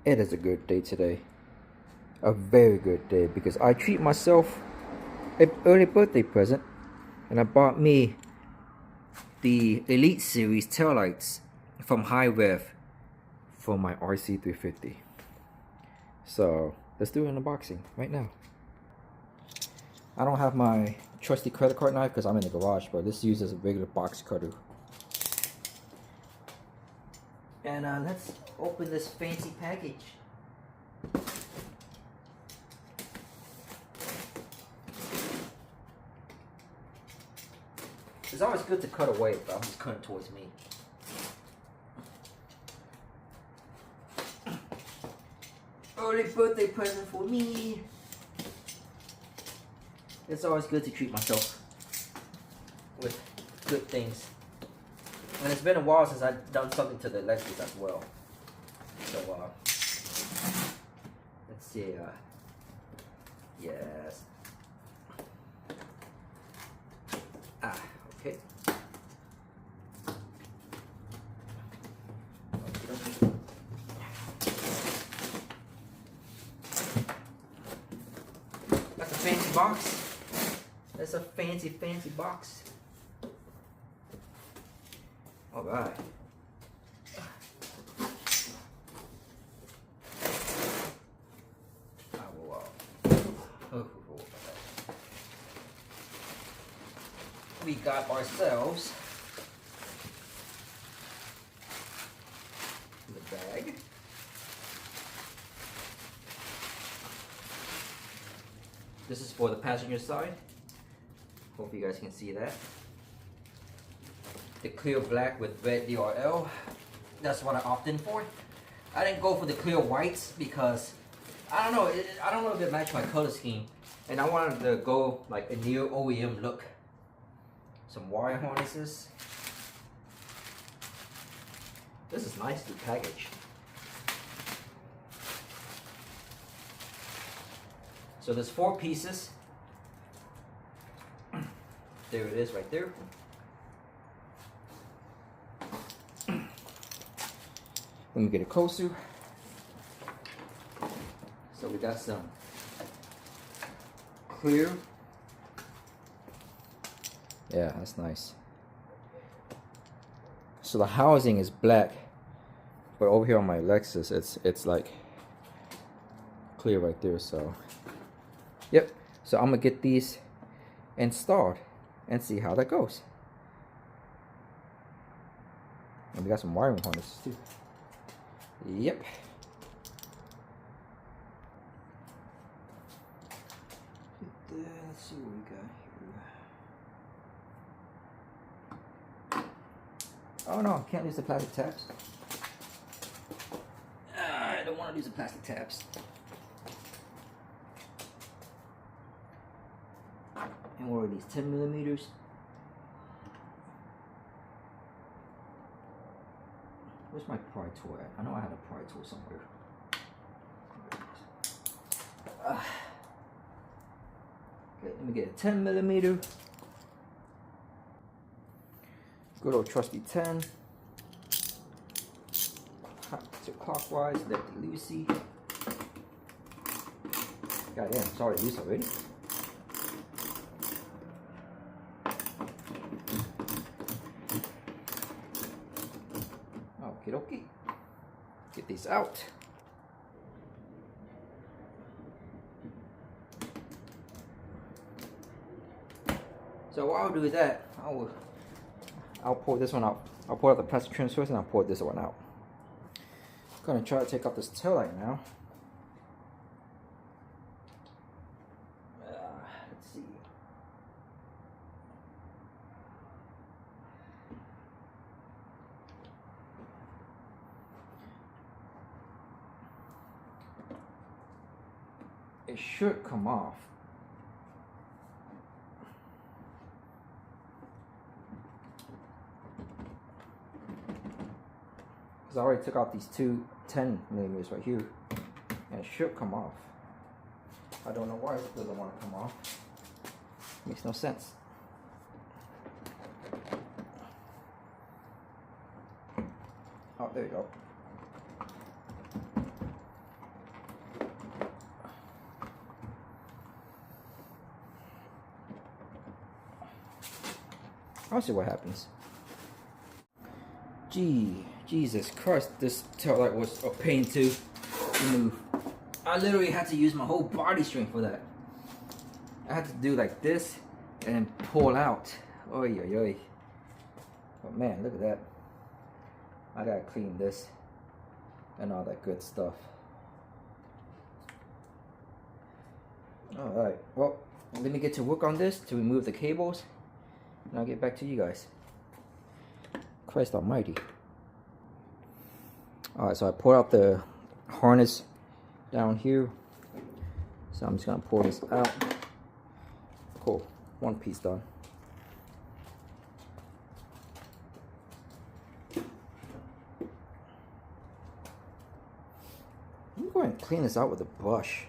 It is a good day today. A very good day because I treat myself an early birthday present and I bought me the Elite Series taillights from High Rev for my RC350. So let's do an unboxing right now. I don't have my trusty credit card knife because I'm in the garage, but this uses a regular box cutter. And let's open this fancy package. It's always good to cut away, but I'm just cutting towards me. Early birthday present for me. It's always good to treat myself with good things. And it's been a while since I've done something to the Lexus as well. So, let's see. Yes. Okay. That's a fancy box. That's a fancy box. All right. We got ourselves the bag. This is for the passenger side. Hope you guys can see that. The clear black with red DRL. That's what I opted for. I didn't go for the clear whites because I don't know. I don't know if it matched my color scheme, and I wanted to go like a near OEM look. Some wire harnesses. This is nicely packaged. So there's 4 pieces. There it is right there. Let me get it closer. So we got some clear. Yeah, that's nice. So the housing is black, but over here on my Lexus, it's like clear right there. So, yep. So I'm gonna get these installed and see how that goes. And we got some wiring harnesses too. Yep. Let's see what we got here. Oh no, can't use the plastic tabs. I don't want to use the plastic tabs. And what are these, 10 millimeters? Where's my pry tool at? I know I had a pry tool somewhere. Okay, let me get a 10 millimeter. Good old trusty 10. To clockwise, lefty loosey. Goddamn, it's already loose already. Okie dokie. Get these out. So what I'll do is that I'll pull this one out. I'll pull out the plastic trims first and I'll pull this one out. I'm gonna try to take off this tail light now. Let's see. It should come off. Because I already took out these 2 10 millimeters right here, and it should come off. I don't know why it doesn't want to come off. Makes no sense. Oh, there you go. I'll see what happens. Jesus Christ, this tail light was a pain to remove. I literally had to use my whole body strength for that. I had to do like this and pull out. Oy, oy, oy. But man, look at that. I gotta clean this and all that good stuff. Alright, well, let me get to work on this to remove the cables, and I'll get back to you guys. Christ almighty. Alright, so I pulled out the harness down here. So I'm just gonna pull this out. Cool, one piece done. I'm going to clean this out with a brush.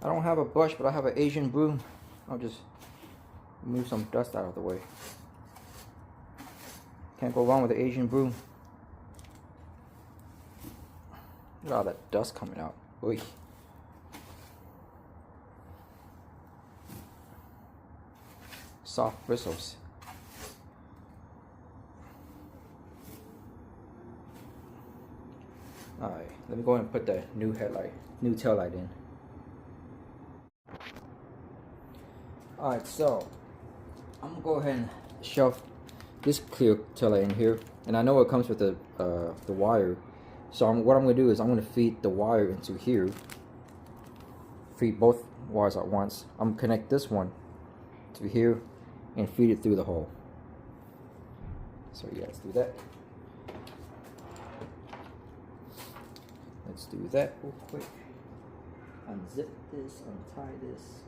I don't have a brush, but I have an Asian broom. I'll just move some dust out of the way. Can't go wrong with the Asian broom. Look at all that dust coming out. Oy. Soft bristles. Alright, let me go ahead and put the new tail light in. Alright, so I'm gonna go ahead and shove this clear tail light in here, and I know it comes with the wire. So what I'm gonna do is I'm gonna feed the wire into here. Feed both wires at once. I'm gonna connect this one to here and feed it through the hole. So yeah, let's do that. Let's do that real quick. Unzip this, untie this.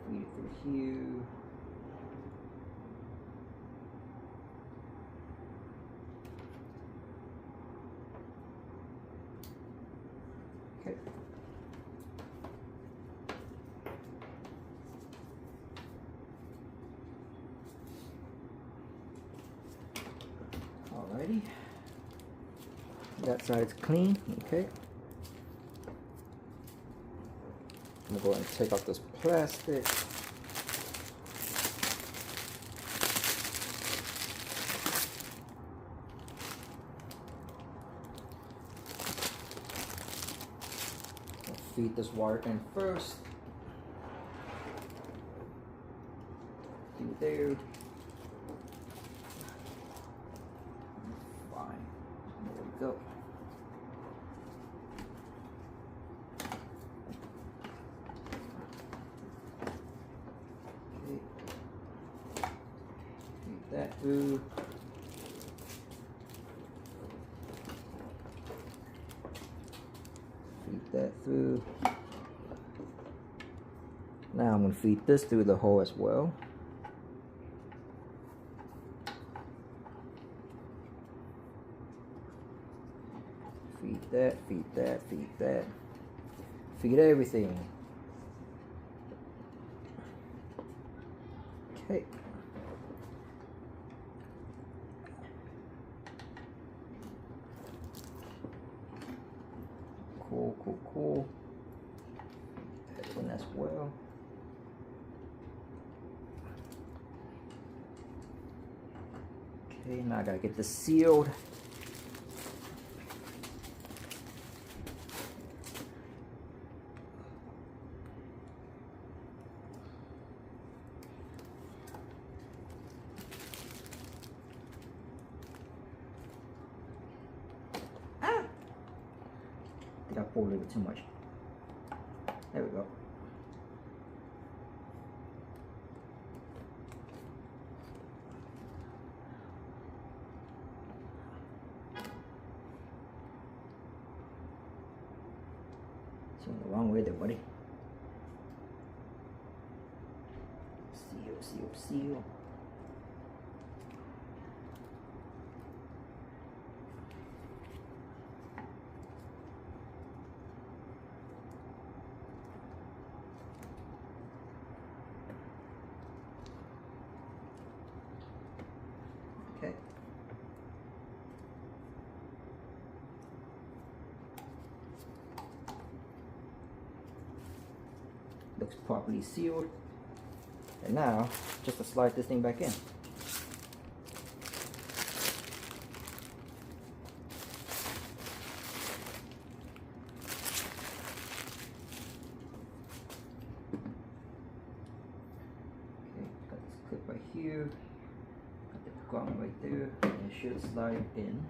Feed it through here. Okay. Alrighty. That side's clean. Okay. I'm gonna go ahead and take off this plastic. Feed this wire in first. Through there. Fine. There we go. Okay. Feed that through. That through. Now I'm going to feed this through the hole as well. Feed that, feed that, feed that. Feed everything. Okay. Cool. That one as well. Okay, now I gotta get this sealed. I poured a little too much. There we go. It's in the wrong way there, buddy. Seal. Okay. Looks properly sealed. And now, just to slide this thing back in. Got this clip right here, got the grommet right there, and it should slide in.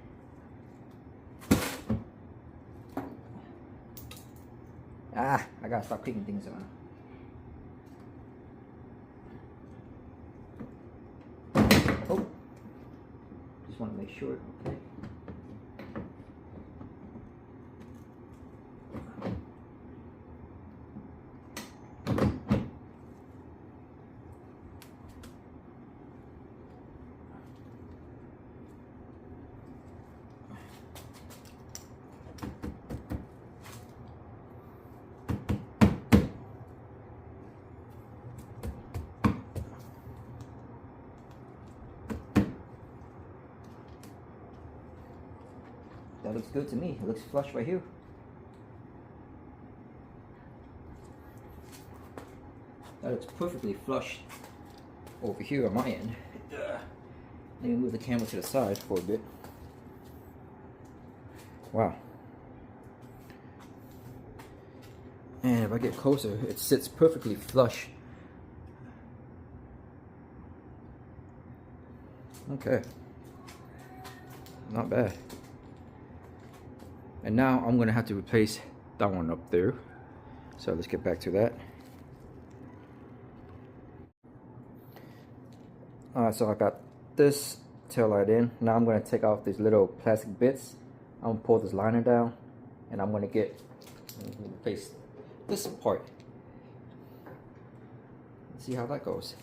Ah, I gotta stop clicking things around. Oh, just want to make sure, okay. That looks good to me. It looks flush right here. That looks perfectly flush over here on my end. Let me move the camera to the side for a bit. Wow. And if I get closer, it sits perfectly flush. Okay. Not bad. And now I'm gonna have to replace that one up there. So let's get back to that. Alright, so I got this tail light in. Now I'm gonna take off these little plastic bits. I'm gonna pull this liner down, and I'm gonna replace this part. Let's see how that goes.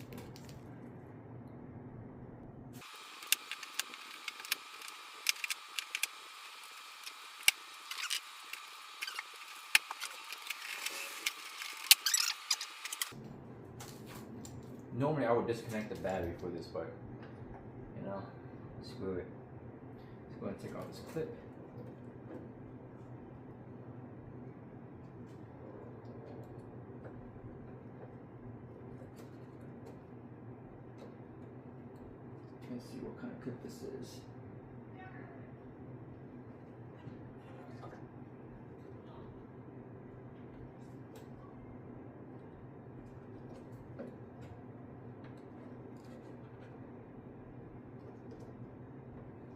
Normally I would disconnect the battery for this, but you know, screw it. Let's go ahead and take off this clip. Let's see what kind of clip this is.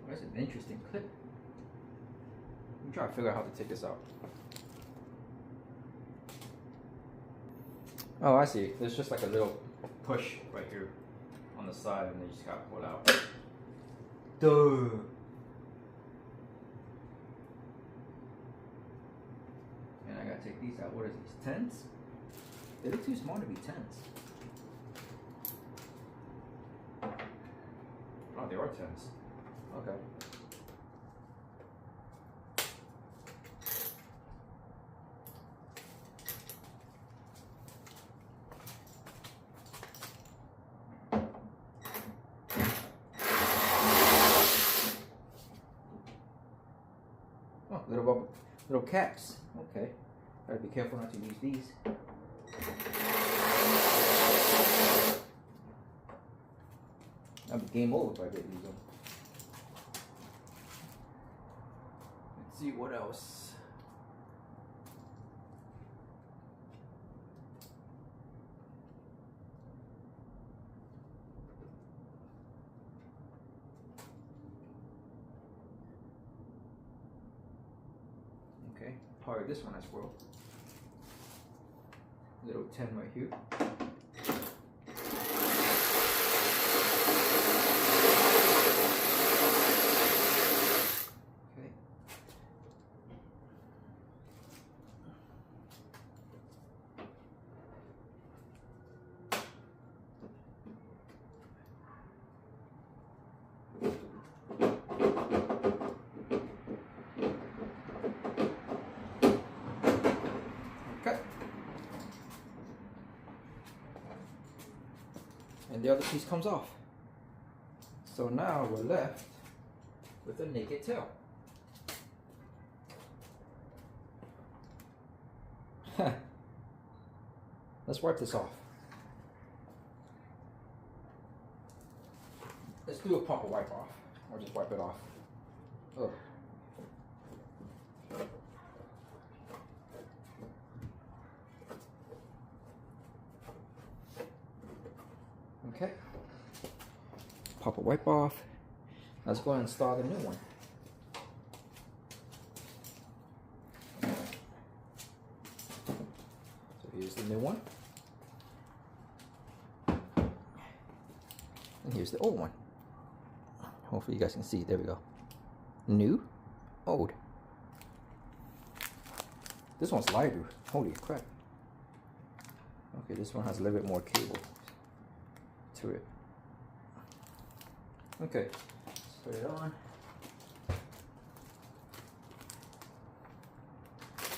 That's an interesting clip. I'm trying to figure out how to take this out. Oh, I see. There's just like a little push right here on the side, and they just got pulled out. Duh. And I gotta take these out. What are these? 10s? They look too small to be 10s. Oh, they are 10s. Okay. Oh, little caps. Okay. Gotta be careful not to use these. That'd be game over if I didn't use them. Let's see what else. Okay, power this one as well. Little 10 right here. Okay. And the other piece comes off. So now we're left with a naked tail. Let's wipe this off. Let's do a proper wipe off. Or just wipe it off. Ugh. Okay. Pop a wipe off. Let's go ahead and install the new one. So here's the new one. And here's the old one. Hopefully you guys can see. There we go. New, old. This one's lighter. Holy crap. Okay, this one has a little bit more cable to it. Okay, let's put it on.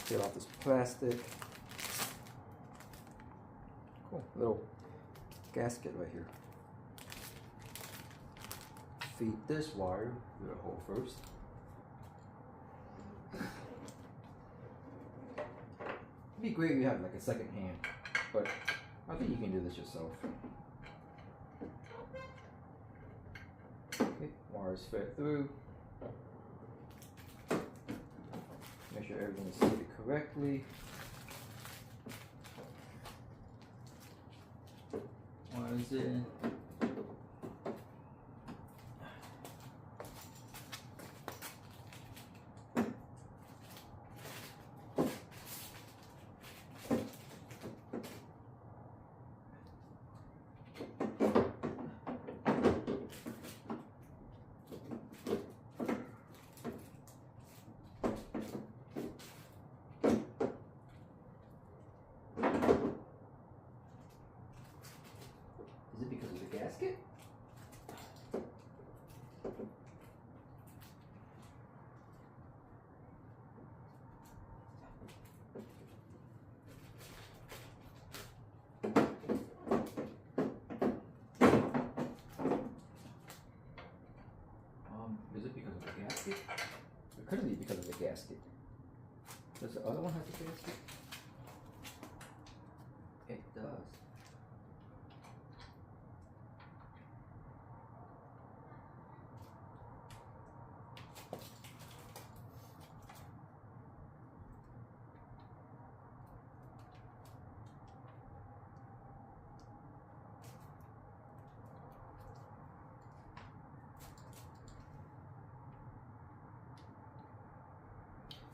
Get off this plastic. Cool, little gasket right here. Feed this wire through the hole first. It'd be great if you have like a second hand, but I think you can do this yourself. Okay, wires fed through. Make sure everything is seated correctly. Wires in. Is it because of the gasket? Is it because of the gasket? It couldn't be because of the gasket. Does the other one have a gasket? It does.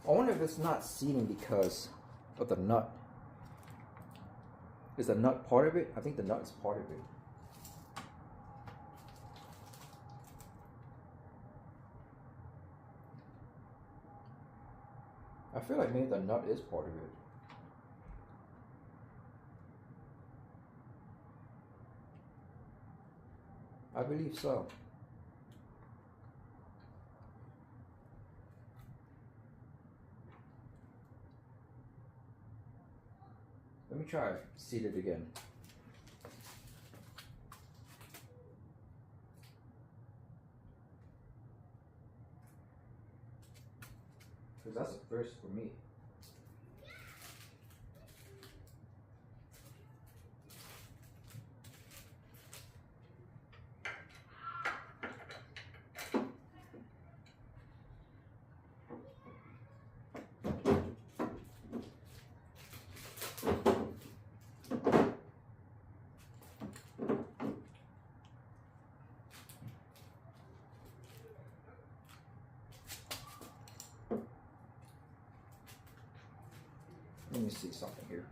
I wonder if it's not seating because of the nut. Is the nut part of it? I think the nut is part of it. I feel like maybe the nut is part of it. I believe so. Let me try seat it again. Because that's a first for me. Let me see something here.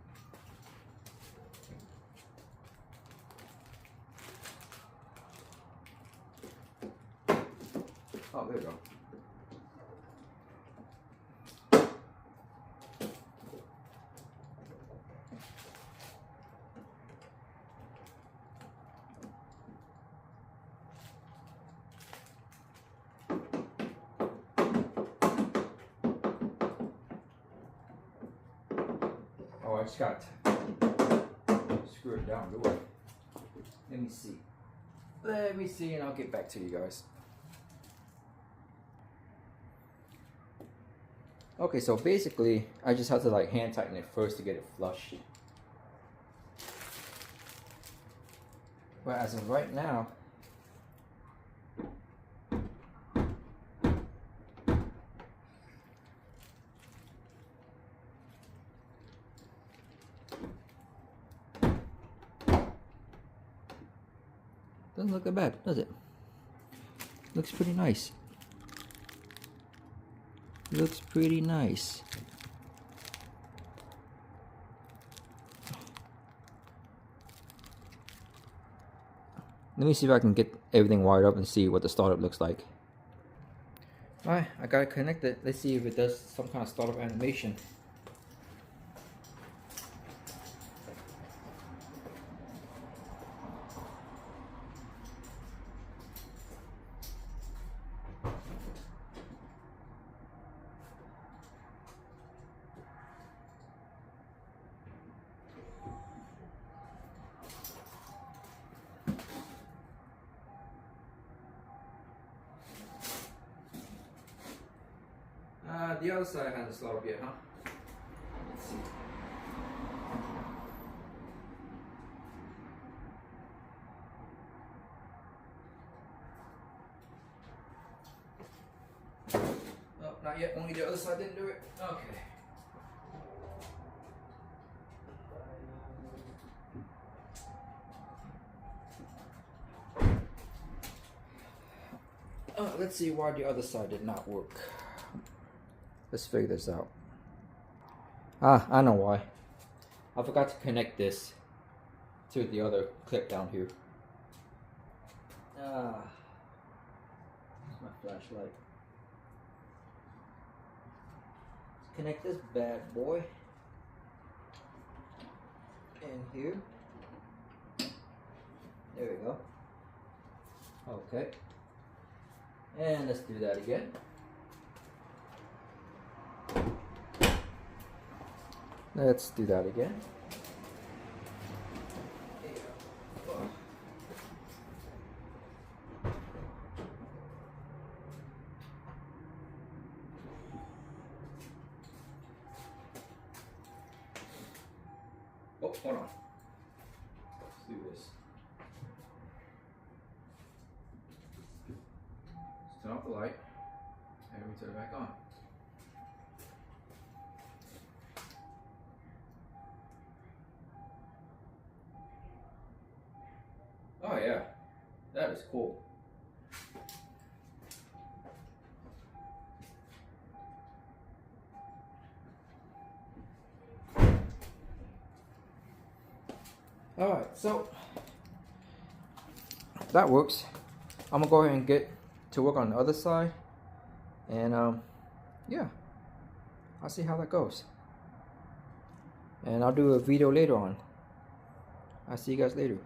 Oh, there we go. Oh, I just got screw it down, do I? Let me see. Let me see, and I'll get back to you guys. Okay, so basically, I just have to like hand tighten it first to get it flush. But as of right now, doesn't look that bad, does it? Looks pretty nice. Looks pretty nice. Let me see if I can get everything wired up and see what the startup looks like. Alright, I got it connected. Let's see if it does some kind of startup animation. The other side hasn't started up yet, huh? Let's see. Oh, not yet. Only the other side didn't do it. Okay. Let's see why the other side did not work. Let's figure this out. Ah, I know why. I forgot to connect this to the other clip down here. Ah, that's my flashlight. Let's connect this bad boy in here. There we go. Okay. And let's do that again. Let's do that again. Oh, hold on. Let's do this. Let's turn off the light and we turn it back on. Oh yeah, that is cool. Alright, so that works. I'm gonna go ahead and get to work on the other side, and yeah, I'll see how that goes, and I'll do a video later on. I'll see you guys later.